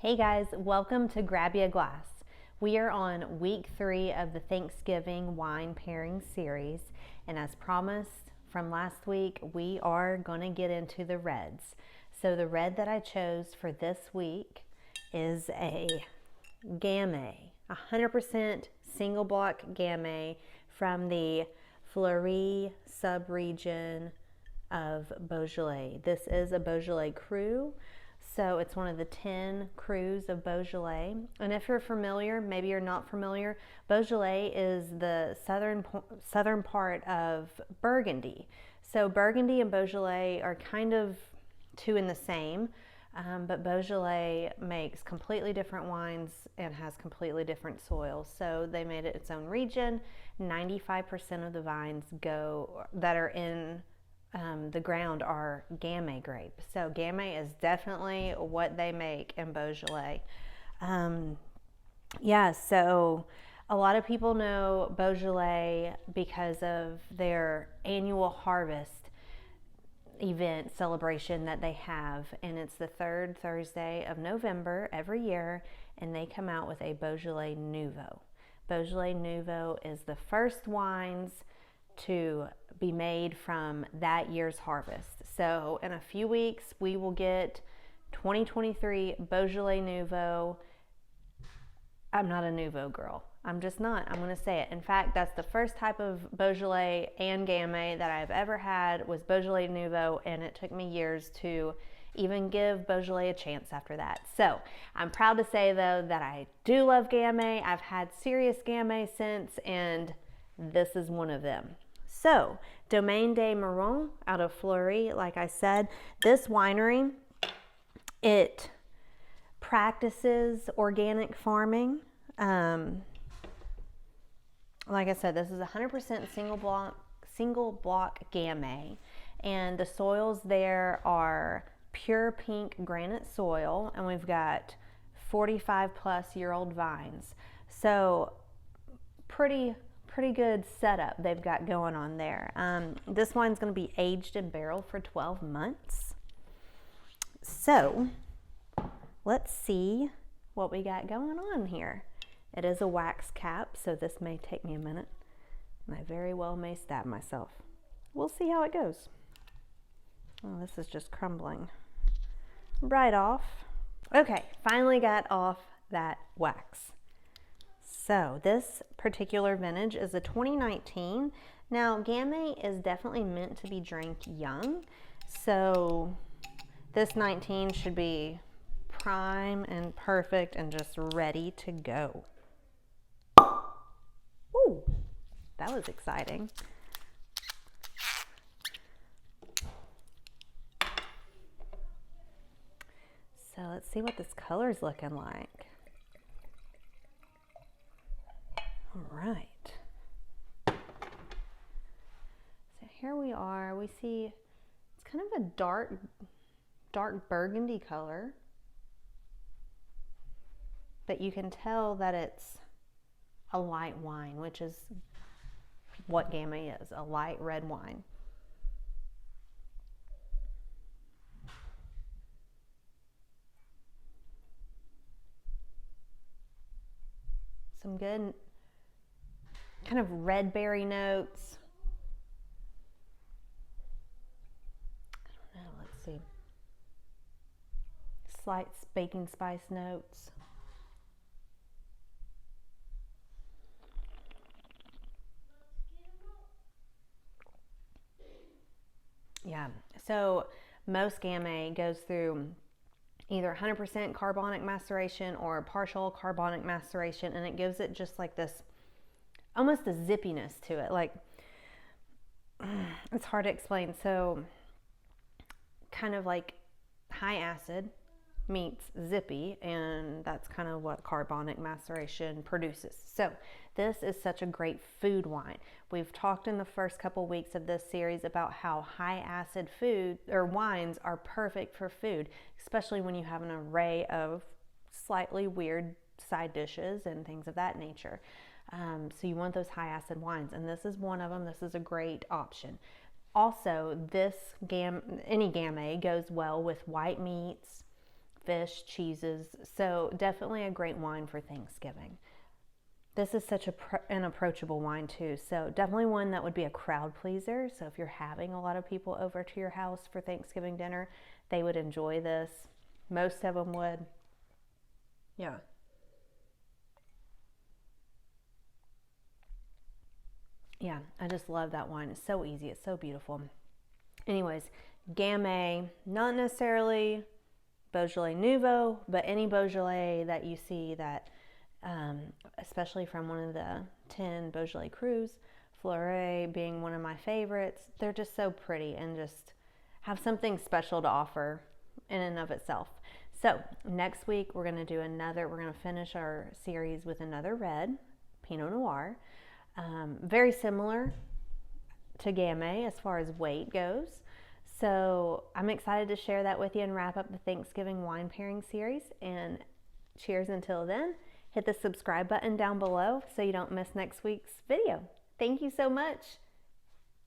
Hey guys, welcome to Grab Ya Glass. We are on week 3 of the Thanksgiving wine pairing series, and as promised from last week, we are going to get into the reds. So the red that I chose for this week is a Gamay, 100% single block Gamay from the Fleurie subregion of Beaujolais. This is a Beaujolais cru. So it's one of the 10 crus of Beaujolais. And if you're familiar, maybe you're not familiar, Beaujolais is the southern part of Burgundy. So Burgundy and Beaujolais are kind of two in the same, but Beaujolais makes completely different wines and has completely different soils. So they made it its own region. 95% of the vines that are in the ground are Gamay grapes. So Gamay is definitely what they make in Beaujolais. So a lot of people know Beaujolais because of their annual harvest event celebration that they have, and it's the third Thursday of November every year, and they come out with a Beaujolais Nouveau. Beaujolais Nouveau is the first wines to be made from that year's harvest. So in a few weeks, we will get 2023 Beaujolais Nouveau. I'm not a Nouveau girl. I'm just not. I'm going to say it. In fact, that's the first type of Beaujolais and Gamay that I've ever had was Beaujolais Nouveau, and it took me years to even give Beaujolais a chance after that. So I'm proud to say, though, that I do love Gamay. I've had serious Gamay since, and this is one of them. So, Domaine de Marrens out of Fleurie, like I said, this winery, it practices organic farming. Like I said, this is 100% single block Gamay, and the soils there are pure pink granite soil, and we've got 45 plus year old vines. So pretty good setup they've got going on there. This wine's going to be aged in barrel for 12 months. So let's see what we got going on here. It is a wax cap, so this may take me a minute, and I very well may stab myself. We'll see how it goes. Oh, this is just crumbling right off. Okay, finally got off that wax. So this particular vintage is a 2019. Now, Gamay is definitely meant to be drank young, so this 19 should be prime and perfect and just ready to go. Ooh, that was exciting. So let's see what this color's looking like. All right. So here we are. We see it's kind of a dark burgundy color, but you can tell that it's a light wine, which is what Gamay is, a light red wine. Some good kind of red berry notes. I don't know, let's see. Slight baking spice notes. Yeah, so most Gamay goes through either 100% carbonic maceration or partial carbonic maceration, and it gives it just like this, almost a zippiness to it. Like, it's hard to explain. So kind of like high acid meets zippy, and that's kind of what carbonic maceration produces. So this is such a great food wine. We've talked in the first couple weeks of this series about how high acid food or wines are perfect for food, especially when you have an array of slightly weird side dishes and things of that nature. So you want those high acid wines, and this is one of them. This is a great option. Also, any Gamay goes well with white meats, fish, cheeses. So definitely a great wine for Thanksgiving. This is such an approachable wine too. So definitely one that would be a crowd pleaser. So if you're having a lot of people over to your house for Thanksgiving dinner, they would enjoy this. Most of them would. Yeah. Yeah, I just love that wine. It's so easy. It's so beautiful. Anyways, Gamay, not necessarily Beaujolais Nouveau, but any Beaujolais that you see that, especially from one of the 10 Beaujolais Crus, Fleurie being one of my favorites, they're just so pretty and just have something special to offer in and of itself. So next week we're going to finish our series with another red, Pinot Noir. Very similar to Gamay as far as weight goes. So I'm excited to share that with you and wrap up the Thanksgiving wine pairing series. And cheers until then. Hit the subscribe button down below so you don't miss next week's video. Thank you so much.